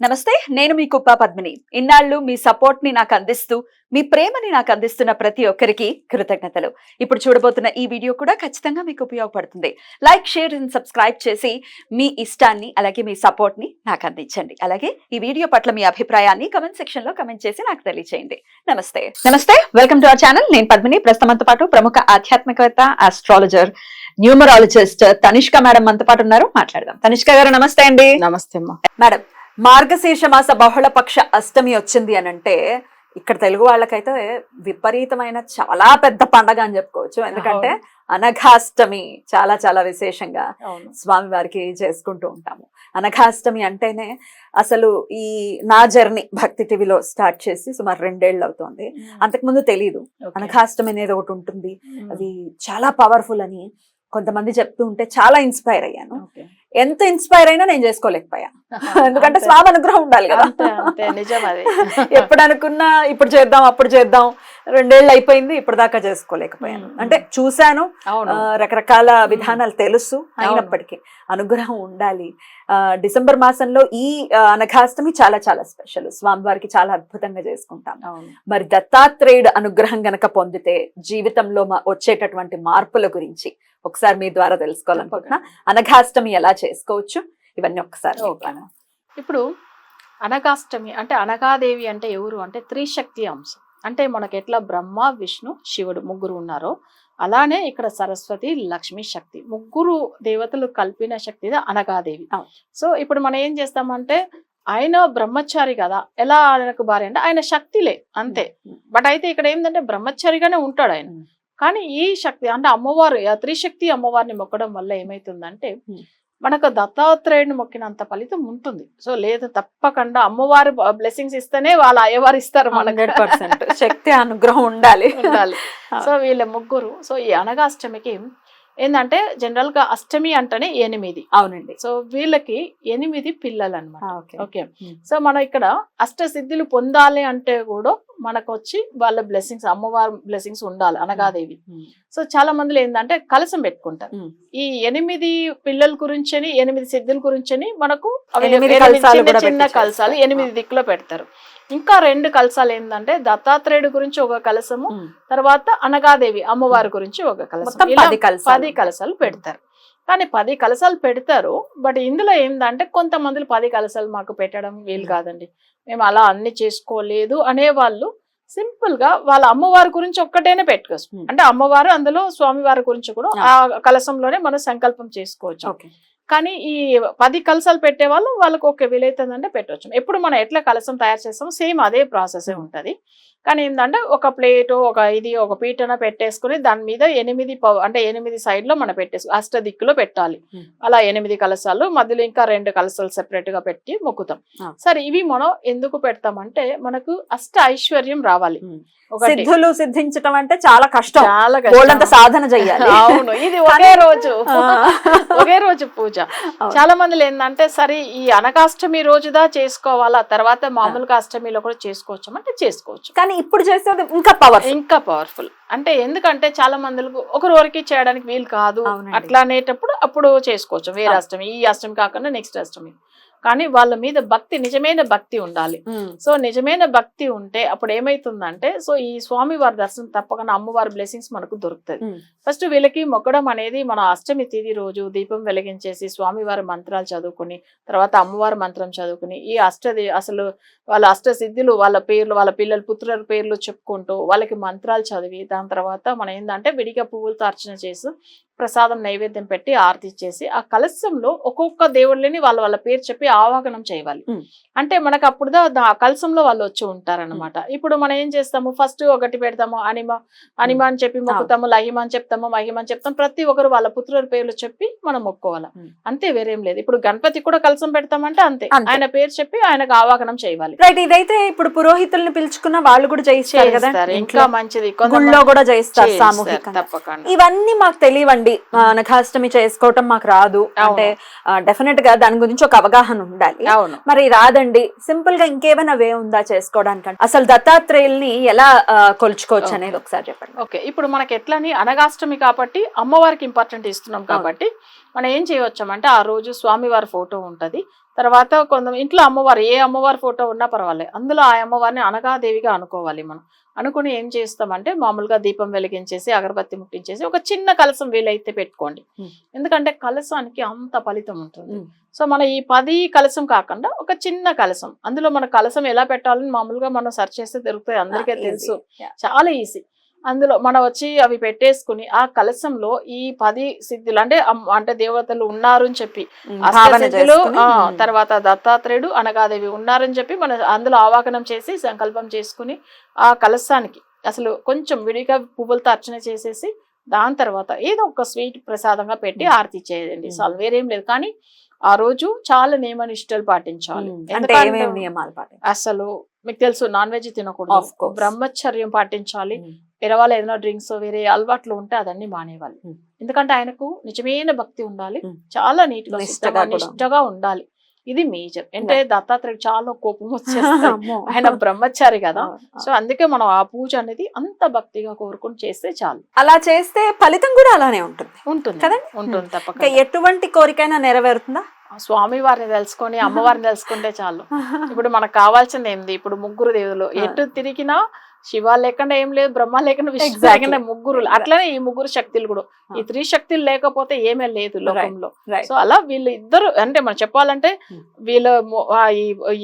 నమస్తే, నేను మీ కుప్ప పద్మిని. ఇన్నాళ్ళు మీ సపోర్ట్ ని నాకు అందిస్తూ, మీ ప్రేమని నాకు అందిస్తున్న ప్రతి ఒక్కరికి కృతజ్ఞతలు. ఇప్పుడు చూడబోతున్న ఈ వీడియో కూడా ఖచ్చితంగా మీకు ఉపయోగపడుతుంది. లైక్, షేర్ అండ్ సబ్స్క్రైబ్ చేసి మీ ఇష్టాన్ని అలాగే మీ సపోర్ట్ ని నాకు అందించండి. అలాగే ఈ వీడియో పట్ల మీ అభిప్రాయాన్ని కమెంట్ సెక్షన్ లో కమెంట్ చేసి నాకు తెలియజేయండి. నమస్తే, వెల్కమ్ టు అవర్ ఛానల్. నేను పద్మిని. ప్రస్తుతంతో పాటు ప్రముఖ ఆధ్యాత్మికవేత్త, ఆస్ట్రాలజర్, న్యూమరాలజిస్ట్ తనిష్క మేడం మనతో పాటు ఉన్నారు. మాట్లాడదాం. తనిష్క గారు నమస్తే అండి. నమస్తే అమ్మా. మేడం, మార్గశీర్ష మాస బహుళ పక్ష అష్టమి వచ్చింది అని అంటే ఇక్కడ తెలుగు వాళ్ళకైతే విపరీతమైన చాలా పెద్ద పండగ అని చెప్పుకోవచ్చు. ఎందుకంటే అనఘాష్టమి చాలా చాలా విశేషంగా స్వామి వారికి చేసుకుంటూ ఉంటాము. అనఘాష్టమి అంటేనే అసలు ఈ నా జర్నీ భక్తి టీవీలో స్టార్ట్ చేసి సుమారు 2 ఏళ్ళు అవుతుంది. అంతకుముందు తెలీదు అనఘాష్టమి అనేది ఒకటి ఉంటుంది, అది చాలా పవర్ఫుల్ అని కొంతమంది చెప్తూ ఉంటే చాలా ఇన్స్పైర్ అయ్యాను. ఎంత ఇన్స్పైర్ అయినా నేను చేసుకోలేకపోయాను. ఎందుకంటే స్వామి అనుగ్రహం ఉండాలి కదా. ఎప్పుడు అనుకున్నా ఇప్పుడు చేద్దాం అప్పుడు చేద్దాం, 2 ఏళ్ళు అయిపోయింది, ఇప్పుడు దాకా చేసుకోలేకపోయాను. అంటే చూశాను, రకరకాల విధానాలు తెలుసు, అయినప్పటికీ అనుగ్రహం ఉండాలి. డిసెంబర్ మాసంలో ఈ అనఘాష్టమి చాలా చాలా స్పెషల్. స్వామివారికి చాలా అద్భుతంగా చేసుకుంటాం. మరి దత్తాత్రేయుడు అనుగ్రహం గనక పొందితే జీవితంలో వచ్చేటటువంటి మార్పుల గురించి ఒకసారి మీ ద్వారా తెలుసుకోవాలనుకుంటున్నా. అనఘాష్టమి ఎలా చేసుకోవచ్చు ఇవన్నీ ఒకసారి. ఇప్పుడు అనఘాష్టమి అంటే అనఘాదేవి అంటే ఎవరు అంటే త్రిశక్తి అంశం. అంటే మనకి ఎట్లా బ్రహ్మ, విష్ణు, శివుడు ముగ్గురు ఉన్నారో అలానే ఇక్కడ సరస్వతి, లక్ష్మీ శక్తి ముగ్గురు దేవతలు కలిపిన శక్తి అనఘాదేవి. సో ఇప్పుడు మనం ఏం చేస్తామంటే ఆయన బ్రహ్మచారి కదా, ఎలా ఆయనకు భార్య అంటే ఆయన శక్తిలే అంతే. బట్ అయితే ఇక్కడ ఏంటంటే బ్రహ్మచారిగానే ఉంటాడు ఆయన. కానీ ఈ శక్తి అంటే అమ్మవారు, త్రిశక్తి అమ్మవారిని మొక్కడం వల్ల ఏమైతుందంటే మనకు దత్తాత్రేయుడిని మొక్కినంత ఫలితం ఉంటుంది. సో లేదు, తప్పకుండా అమ్మవారి బ్లెస్సింగ్స్ ఇస్తేనే వాళ్ళ అయ్యవారు ఇస్తారు. 100% శక్తి అనుగ్రహం ఉండాలి. సో వీళ్ళ ముగ్గురు. సో ఈ అనఘాష్టమికి ఏంటంటే జనరల్ గా అష్టమి అంటేనే 8. అవునండి. సో వీళ్ళకి 8 పిల్లలు అనమాట. ఓకే. సో మనం ఇక్కడ అష్టసిద్ధులు పొందాలి అంటే కూడా మనకు వచ్చి వాళ్ళ బ్లెస్సింగ్స్, అమ్మవారి బ్లెస్సింగ్స్ ఉండాలి అనగాదేవి. సో చాలా మందిలో ఏంటంటే కలసం పెట్టుకుంటారు. ఈ 8 పిల్లల గురించి, 8 సిద్ధుల గురించి మనకు చిన్న కలసాలు 8 దిక్కులో పెడతారు. ఇంకా 2 కలసాలు ఏంటంటే దత్తాత్రేయుడు గురించి ఒక కలసము, తర్వాత అనగాదేవి అమ్మవారి గురించి ఒక కలసం, 10 కలసాలు పెడతారు. కానీ 10 కలసాలు పెడతారు. బట్ ఇందులో ఏంటంటే కొంతమంది 10 కలసాలు మాకు పెట్టడం వీలు కాదండి, మేము అలా అన్ని చేసుకోలేదు అనే వాళ్ళు సింపుల్ గా వాళ్ళ అమ్మవారి గురించి ఒక్కటేనే పెట్టుకోవచ్చు. అంటే అమ్మవారు అందులో స్వామివారి గురించి కూడా ఆ కలసంలోనే మనం సంకల్పం చేసుకోవచ్చు. కానీ ఈ 10 కలసాలు పెట్టే వాళ్ళు వాళ్ళకి ఓకే వీలైతుందంటే పెట్టవచ్చు. ఎప్పుడు మనం ఎట్లా కలసం తయారు చేస్తామో సేమ్ అదే ప్రాసెస్ ఉంటది. కానీ ఏంటంటే ఒక ప్లేట్, ఒక పీటన పెట్టేసుకుని దాని మీద 8 సైడ్ లో మనం పెట్టేసుకుని అష్ట దిక్కులో పెట్టాలి. అలా 8 కలసాలు, మధ్యలో ఇంకా 2 కలసాలు సెపరేట్ గా పెట్టి మొక్కుతాం. సరే, ఇవి మనం ఎందుకు పెడతామంటే మనకు అష్ట ఐశ్వర్యం రావాలి. సిద్ధులు సిద్ధించడం అంటే చాలా కష్టం, చాలా సాధన చెయ్యాలి. అవును, ఇది ఒకే రోజు పూజ. చాలా మంది ఏంటంటే సరే ఈ అనకాష్టమి రోజుదా చేసుకోవాలా, తర్వాత మామూలుగా అష్టమిలో కూడా చేసుకోవచ్చు అంటే చేసుకోవచ్చు. కానీ ఇప్పుడు చేసేది ఇంకా పవర్ఫుల్. అంటే ఎందుకంటే చాలా మందికి ఒకరికి చేయడానికి వీలు కాదు, అట్లా అనేటప్పుడు అప్పుడు చేసుకోవచ్చు. వేరే అష్టమి, ఈ అష్టమి కాకుండా నెక్స్ట్ అష్టమి. కానీ వాళ్ళ మీద భక్తి, నిజమైన భక్తి ఉండాలి. సో నిజమైన భక్తి ఉంటే అప్పుడు ఏమైతుందంటే సో ఈ స్వామి వారి దర్శనం తప్పకుండా అమ్మవారి బ్లెస్సింగ్స్ మనకు దొరుకుతుంది. ఫస్ట్ వీళ్ళకి మొక్కడం అనేది మన అష్టమి తిథి రోజు దీపం వెలిగించేసి స్వామివారి మంత్రాలు చదువుకుని, తర్వాత అమ్మవారి మంత్రం చదువుకుని, ఈ అసలు వాళ్ళ అష్టసిద్ధులు, వాళ్ళ పేర్లు, వాళ్ళ పిల్లల పుత్రుల పేర్లు చెప్పుకుంటూ వాళ్ళకి మంత్రాలు చదివి, దాని తర్వాత మనం ఏంటంటే విడిగా పువ్వులతో అర్చన చేసి ప్రసాదం నైవేద్యం పెట్టి ఆరతి ఇచ్చేసి ఆ కలశంలో ఒక్కొక్క దేవుళ్ళని వాళ్ళ పేరు చెప్పి ఆవాహనం చేయాలి. అంటే మనకు అప్పుడు ఆ కలశంలో వాళ్ళు వచ్చి ఉంటారనమాట. ఇప్పుడు మనం ఏం చేస్తాము, ఫస్ట్ ఒకటి పెడతాము, అనిమ అని చెప్పి మొక్కుతాము, లహిమ అని చెప్తాము, మహిమ అని చెప్తాము. ప్రతి ఒక్కరు వాళ్ళ పుత్రుల పేర్లు చెప్పి మనం మొక్కోవాలి. అంతే, వేరేం లేదు. ఇప్పుడు గణపతి కూడా కలశం పెడతామంటే అంతే, ఆయన పేరు చెప్పి ఆయనకు ఆవాహనం చేయాలి. ఇదైతే ఇప్పుడు పురోహితుల్ని పిలుచుకున్న వాళ్ళు కూడా చేయిస్తారు కదా, ఇంకా మంచిది. గుళ్ళో కూడా చేయిస్తారు సామూహికంగా. తప్పకుండా ఇవన్నీ మాకు తెలియవండి, అనఘాష్టమి చేసుకోవటం మాకు రాదు అంటే డెఫినెట్ గా దాని గురించి ఒక అవగాహన ఉండాలి. మరి రాదండి, సింపుల్ గా ఇంకేమైనా వే ఉందా చేసుకోవడానికి? అసలు దత్తాత్రేయుల్ని ఎలా కొలుచుకోవచ్చు అనేది ఒకసారి చెప్పండి. ఓకే, ఇప్పుడు మనకి ఎట్లని అనఘాష్టమి కాబట్టి అమ్మవారికి ఇంపార్టెంట్ ఇస్తున్నాం కాబట్టి మనం ఏం చేయవచ్చామంటే ఆ రోజు స్వామివారి ఫోటో ఉంటది, తర్వాత కొంత ఇంట్లో అమ్మవారు ఏ అమ్మవారి ఫోటో ఉన్నా పర్వాలేదు, అందులో ఆ అమ్మవారిని అనగాదేవిగా అనుకోవాలి. మనం అనుకుని ఏం చేస్తామంటే మామూలుగా దీపం వెలిగించేసి అగరబత్తి ముట్టించేసి ఒక చిన్న కలసం వీలైతే పెట్టుకోండి. ఎందుకంటే కలసానికి అంత ఫలితం ఉంటుంది. సో మన ఈ 10 కలసం కాకుండా ఒక చిన్న కలసం, అందులో మన కలసం ఎలా పెట్టాలని మామూలుగా మనం సెర్చ్ చేస్తే దొరుకుతాయి, అందరికీ తెలుసు, చాలా ఈజీ. అందులో మనం వచ్చి అవి పెట్టేసుకుని ఆ కలశంలో ఈ 10 సిద్ధులు అంటే దేవతలు ఉన్నారు అని చెప్పి, అష్టసిద్ధులు, తర్వాత దత్తాత్రేయుడు, అనగాదేవి ఉన్నారని చెప్పి మనం అందులో ఆవాహనం చేసి సంకల్పం చేసుకుని ఆ కలశానికి అసలు కొంచెం విడిగా పువ్వులతో అర్చన చేసేసి దాని తర్వాత ఏదో ఒక స్వీట్ ప్రసాదంగా పెట్టి ఆరతి చేయండి. చాలు, వేరేం లేదు. కానీ ఆ రోజు చాలా నియమ నిష్టలు పాటించాలి. అసలు మీకు తెలుసు, నాన్ వెజ్ తినకూడదు, బ్రహ్మచర్యం పాటించాలి. వేరే వాళ్ళు ఏదైనా డ్రింక్స్ వేరే అలవాట్లు ఉంటే అదన్నీ మానేవాలి. ఎందుకంటే ఆయనకు నిజమైన భక్తి ఉండాలి, చాలా నీట్గా నిష్టగా ఉండాలి. ఇది మేజర్. అంటే దత్తాత్రేయుడు చాలా కోపం వచ్చేస్తుంది, ఆయన బ్రహ్మచారి కదా. సో అందుకే మనం ఆ పూజ అనేది అంత భక్తిగా కోరుకుని చేస్తే చాలు. అలా చేస్తే ఫలితం కూడా అలానే ఉంటుంది కదండి. ఉంటుంది తప్పక. ఎటువంటి కోరికైనా నెరవేరుతుందా? స్వామి వారిని తెలుసుకొని అమ్మవారిని తెలుసుకుంటే చాలు. ఇప్పుడు మనకు కావాల్సింది ఏంది, ఇప్పుడు ముగ్గురు దేవులు, ఎటు తిరిగినా శివ లేకుండా ఏం లేదు, బ్రహ్మ లేకుండా విష్ణు లేకుండా ముగ్గురు, అట్లనే ఈ ముగ్గురు శక్తులు కూడా, ఈ 3 శక్తులు లేకపోతే ఏమీ లేదు లోకంలో. సో అలా వీళ్ళు ఇద్దరు అంటే మనం చెప్పాలంటే వీళ్ళ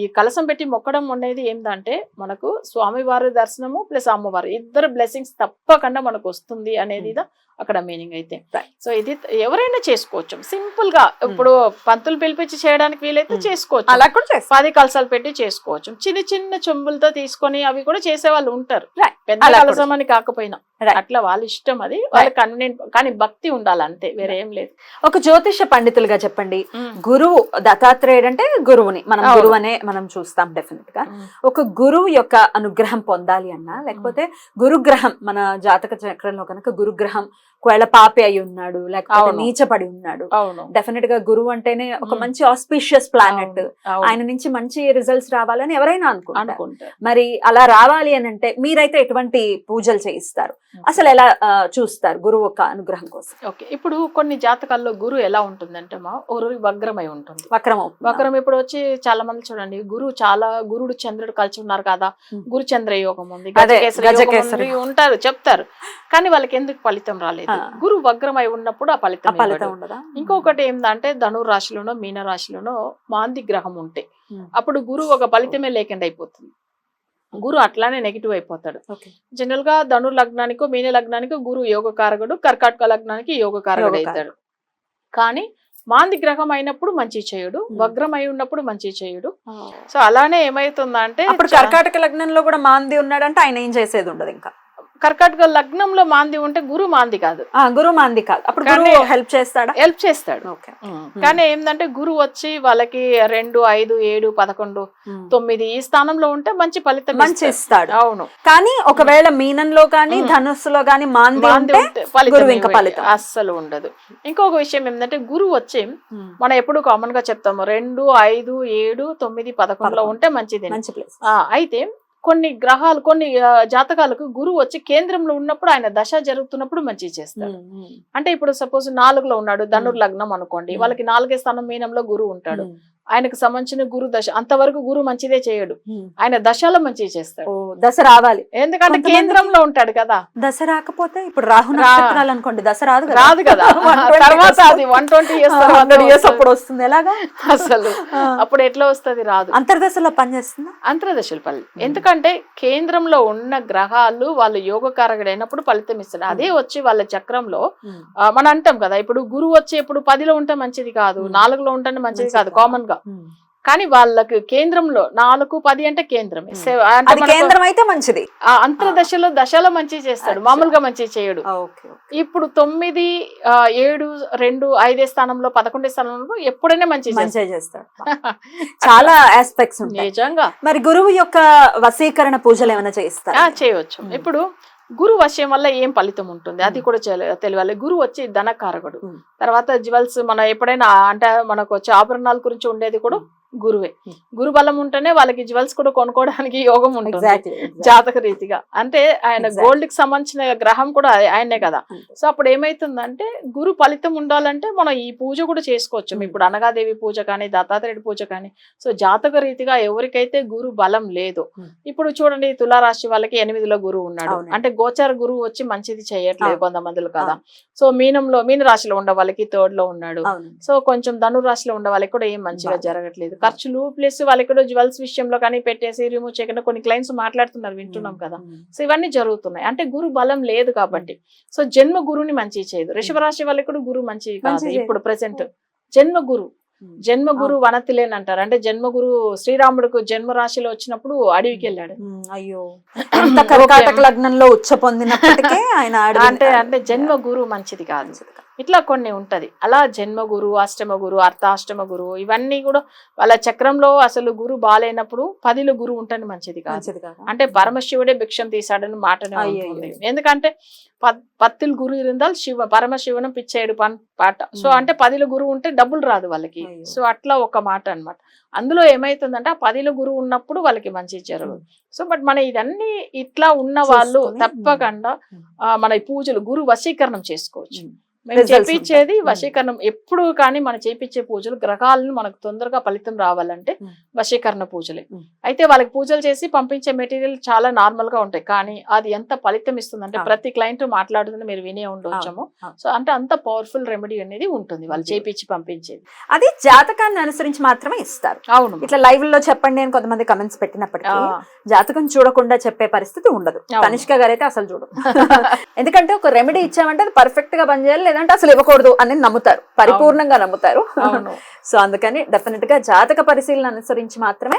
ఈ కలసం పెట్టి మొక్కడం అనేది ఏంటంటే మనకు స్వామివారి దర్శనము ప్లస్ అమ్మవారు ఇద్దరు బ్లెస్సింగ్స్ తప్పకుండా మనకు వస్తుంది అనేది అక్కడ మీనింగ్ అయితే. సో ఇది ఎవరైనా చేసుకోవచ్చు సింపుల్ గా. ఇప్పుడు పంతులు పిలిపించి చేయడానికి వీలైతే చేసుకోవచ్చు, అలా కూడా 10 కలసాలు పెట్టి చేసుకోవచ్చు. చిన్న చిన్న చెంబులతో తీసుకొని అవి కూడా చేసే వాళ్ళు ఉంటారు, పెద్ద కలసం అని కాకపోయినా అట్లా వాళ్ళ ఇష్టం, అది వాళ్ళ కన్వీనియంట్. కానీ భక్తి ఉండాలి అంతే, వేరే ఏం లేదు. ఒక జ్యోతిష పండితులుగా చెప్పండి, గురువు దత్తాత్రేయుడు అంటే గురువుని మనం గురువు అనే మనం చూస్తాం డెఫినెట్ గా. ఒక గురువు యొక్క అనుగ్రహం పొందాలి అన్నా, లేకపోతే గురుగ్రహం మన జాతక చక్రంలో కనుక గురుగ్రహం ఒకవేళ పాపి అయి ఉన్నాడు, లేకపోతే నీచపడి ఉన్నాడు, డెఫినెట్ గా గురువు అంటేనే ఒక మంచి ఆస్పిషియస్ ప్లానెట్, ఆయన నుంచి మంచి రిజల్ట్స్ రావాలని ఎవరైనా అనుకుంటారు. మరి అలా రావాలి అని అంటే మీరైతే ఎటువంటి పూజలు చేయిస్తారు, అసలు ఎలా చూస్తారు గురువు యొక్క అనుగ్రహం కోసం? ఓకే, ఇప్పుడు కొన్ని జాతకాల్లో గురువు ఎలా ఉంటుందంటే వగ్రమై ఉంటుంది. వక్రం ఇప్పుడు వచ్చి చాలా మంది చూడండి, గురుడు చంద్రుడు కలిసి ఉన్నారు కదా, గురు చంద్ర యోగం ఉంది, గజకేసరి ఉంటారు చెప్తారు, కానీ వాళ్ళకి ఎందుకు ఫలితం రాలేదు? గురువు వగ్రమై ఉన్నప్పుడు ఆ ఫలితం ఉండదా? ఇంకొకటి ఏంటంటే ధనుర్ రాశిలోనో మీన రాశిలోనో మాంది గ్రహం ఉంటే అప్పుడు గురువు ఒక ఫలితమే లేకుండా అయిపోతుంది. గురు అట్లానే నెగిటివ్ అయిపోతాడు. జనరల్ గా ధనుర్ లగ్నానికో మీన లగ్నానికో గురు యోగకారకుడు, కర్కాటక లగ్నానికి యోగకారకుడు అవుతాడు. కానీ మాంది గ్రహం అయినప్పుడు మంచి చేయడు, వగ్రం అయి ఉన్నప్పుడు మంచి చేయడు. సో అలానే ఏమైతుందంటే కర్కాటక లగ్నంలో కూడా మాంది ఉన్నాడంటే ఆయన ఏం చేసేది ఉండదు. ఇంకా కర్కాటక లగ్నంలో మాంది ఉంటే గురు మాంది కాదు, గురు మాంది కాదు, అప్పుడు హెల్ప్ చేస్తాడు. కానీ ఏంటంటే గురువు వచ్చి వాళ్ళకి 2, 5, 7, 11, 9 ఈ స్థానంలో ఉంటే మంచి ఫలితం ఇస్తాడు. అవును, కానీ ఒకవేళ మీనంలో కానీ ధనుస్సులో కానీ మాంది ఉంటే ఫలితం అస్సలు ఉండదు. ఇంకొక విషయం ఏంటంటే గురువు వచ్చి మనం ఎప్పుడు కామన్ గా చెప్తాము 2, 5, 7, 9, 11లో ఉంటే మంచిది. అయితే కొన్ని గ్రహాలు కొన్ని జాతకాలకు గురువు వచ్చి కేంద్రంలో ఉన్నప్పుడు ఆయన దశ జరుగుతున్నప్పుడు మంచి చేస్తాడు. అంటే ఇప్పుడు సపోజ్ 4లో ఉన్నాడు, ధనుర్ లగ్నం అనుకోండి, వాళ్ళకి 4వ స్థానం మీనంలో గురువు ఉంటాడు, ఆయనకు సంబంధించిన గురు దశ అంతవరకు గురు మంచిదే చేయడు, ఆయన దశలో మంచి చేస్తాడు. దశ రావాలి, ఎందుకంటే కేంద్రంలో ఉంటాడు కదా. దశ రాకపోతే ఇప్పుడు రాహు నక్షత్రాలు అనుకోండి, దశ రాదు కదా. తర్వాత అది 120 years అప్పుడు వస్తుంది. ఎలాగా అసలు అప్పుడు ఎట్లా వస్తుంది? రాదు. అంతర్దశలో పనిచేస్తుంది, అంతర్దశలు పని. ఎందుకంటే కేంద్రంలో ఉన్న గ్రహాలు వాళ్ళు యోగకారకుడు అయినప్పుడు ఫలితం ఇస్తాడు. అదే వచ్చి వాళ్ళ చక్రంలో మనం అంటాం కదా, ఇప్పుడు గురువు వచ్చి ఇప్పుడు 10లో ఉంటే మంచిది కాదు, 4లో ఉంటే మంచిది కాదు కామన్ గా. కానీ వాళ్ళకి కేంద్రంలో 4, 10 అంటే కేంద్రమే, కేంద్రం అయితే మంచిది. దశలో మంచి చేస్తాడు, మామూలుగా మంచి చేయడు. ఇప్పుడు 9, 7, 2, 5 స్థానంలో 11 స్థానంలో ఎప్పుడైనా మంచి చేస్తాడు. చాలా ఆస్పెక్ట్స్ నిజంగా. మరి గురువు యొక్క వశీకరణ పూజలు ఏమైనా చేయవచ్చు. ఇప్పుడు గురు వశ్యం వల్ల ఏం ఫలితం ఉంటుంది అది కూడా తెలియాలి. గురువు వచ్చి ధనకారకుడు, తర్వాత జ్యువెల్స్ మన ఎప్పుడైనా అంటే మనకు వచ్చే ఆభరణాల గురించి ఉండేది కూడా గురువే. గురు బలం ఉంటేనే వాళ్ళకి జ్యువెల్స్ కూడా కొనుక్కోవడానికి యోగం ఉంటుంది ఎగ్జాక్ట్లీ జాతక రీతిగా. అంటే ఆయన గోల్డ్ కి సంబంధించిన గ్రహం కూడా ఆయనే కదా. సో అప్పుడు ఏమైతుందంటే గురు ఫలితం ఉండాలంటే మనం ఈ పూజ కూడా చేసుకోవచ్చు. ఇప్పుడు అనగాదేవి పూజ కానీ దత్తాత్రేయుడి పూజ కానీ. సో జాతక రీతిగా ఎవరికైతే గురు బలం లేదో, ఇప్పుడు చూడండి తులారాశి వాళ్ళకి 8లో గురువు ఉన్నాడు అంటే గోచార గురువు వచ్చి మంచిది చేయట్లేదు కొంతమందిలో కదా. సో మీన రాశిలో ఉండే వాళ్ళకి 3rd లో ఉన్నాడు. సో కొంచెం ధనురాశిలో ఉండే వాళ్ళకి కూడా ఏం మంచిగా జరగట్లేదు. ఖర్చులు ప్లస్ వాళ్ళకి కూడా జ్యువెల్స్ విషయంలో కానీ పెట్టేసి రిమూవ్ చేయకుండా కొన్ని క్లయింట్స్ మాట్లాడుతున్నారు, వింటున్నాం కదా. సో ఇవన్నీ జరుగుతున్నాయి అంటే గురు బలం లేదు కాబట్టి. సో జన్మ గురుని మంచి చేయదు. వృషభ రాశి వాళ్ళకి కూడా గురు మంచి కాదు ఇప్పుడు ప్రెసెంట్. జన్మ గురు వనతిలేని అంటారు. అంటే జన్మ గురు శ్రీరాముడికి జన్మ రాశిలో వచ్చినప్పుడు అడవికి వెళ్ళాడు. అయ్యో, కర్కాటక లగ్నంలో ఉచ్చ పొందినప్పటికే ఆయన అంటే జన్మ గురు మంచిది కాదు. ఇట్లా కొన్ని ఉంటది. అలా జన్మ గురు, అష్టమ గురు, అర్థాష్టమ గురు ఇవన్నీ కూడా వాళ్ళ చక్రంలో అసలు గురు బాలేనప్పుడు 10లో గురు ఉంటేనే మంచిది కాదు. అంటే పరమశివుడే భిక్షం తీసాడని మాటనే ఉంటుంది. ఎందుకంటే 10 గురు ఇరుందాల్ శివ పరమశివనం పిచ్చేడు పాట. సో అంటే 10లో గురువు ఉంటే డబ్బులు రాదు వాళ్ళకి. సో అట్లా ఒక మాట అన్నమాట. అందులో ఏమైతుందంటే ఆ 10లో గురువు ఉన్నప్పుడు వాళ్ళకి మంచి జరగదు. సో బట్ మన ఇదన్నీ ఇట్లా ఉన్న వాళ్ళు తప్పకుండా మన ఈ పూజలు గురు వశీకరణం చేసుకోవచ్చు. మేము చేపించేది వశీకరణం ఎప్పుడు కానీ మనం చేపించే పూజలు గ్రహాలను మనకు తొందరగా ఫలితం రావాలంటే వశీకరణ పూజలే. అయితే వాళ్ళకి పూజలు చేసి పంపించే మెటీరియల్ చాలా నార్మల్ గా ఉంటాయి, కానీ అది ఎంత ఫలితం ఇస్తుందంటే ప్రతి క్లయింట్ మాట్లాడుతుంది మీరు వినే ఉండొచ్చాము. సో అంటే అంత పవర్ఫుల్ రెమెడీ అనేది ఉంటుంది వాళ్ళు చేపించి పంపించేది. అది జాతకాన్ని అనుసరించి మాత్రమే ఇస్తారు. అవును, ఇట్లా లైవ్ లో చెప్పండి అని కొంతమంది కమెంట్స్ పెట్టినప్పటికీ జాతకం చూడకుండా చెప్పే పరిస్థితి ఉండదు. కనిష్క గారు అయితే అసలు చూడు. ఎందుకంటే ఒక రెమెడీ ఇచ్చామంటే అది పర్ఫెక్ట్ గా పనిచేయాలి, లేదంటే అసలు ఇవ్వకూడదు అని నమ్ముతారు, పరిపూర్ణంగా నమ్ముతారు. సో అందుకని డెఫినెట్ గా జాతక పరిశీలన అనుసరించి మాత్రమే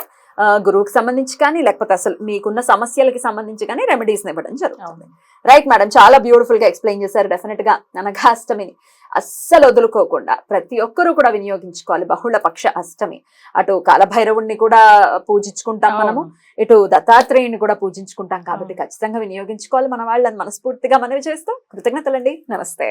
గురువుకి సంబంధించి కానీ లేకపోతే అసలు మీకున్న సమస్యలకి సంబంధించి కానీ రెమెడీస్ ఇవ్వడం జరుగుతుంది. రైట్ మేడం, చాలా బ్యూటిఫుల్ గా ఎక్స్ప్లెయిన్ చేశారు. డెఫినెట్ గా అనఘాష్టమిని అస్సలు వదులుకోకుండా ప్రతి ఒక్కరూ కూడా వినియోగించుకోవాలి. బహుళపక్ష అష్టమి, అటు కాలభైరవుడిని కూడా పూజించుకుంటాం మనము, ఇటు దత్తాత్రేయుని కూడా పూజించుకుంటాం. కాబట్టి ఖచ్చితంగా వినియోగించుకోవాలి మన వాళ్ళని మనస్ఫూర్తిగా మనవి చేస్తూ కృతజ్ఞతలండి. నమస్తే.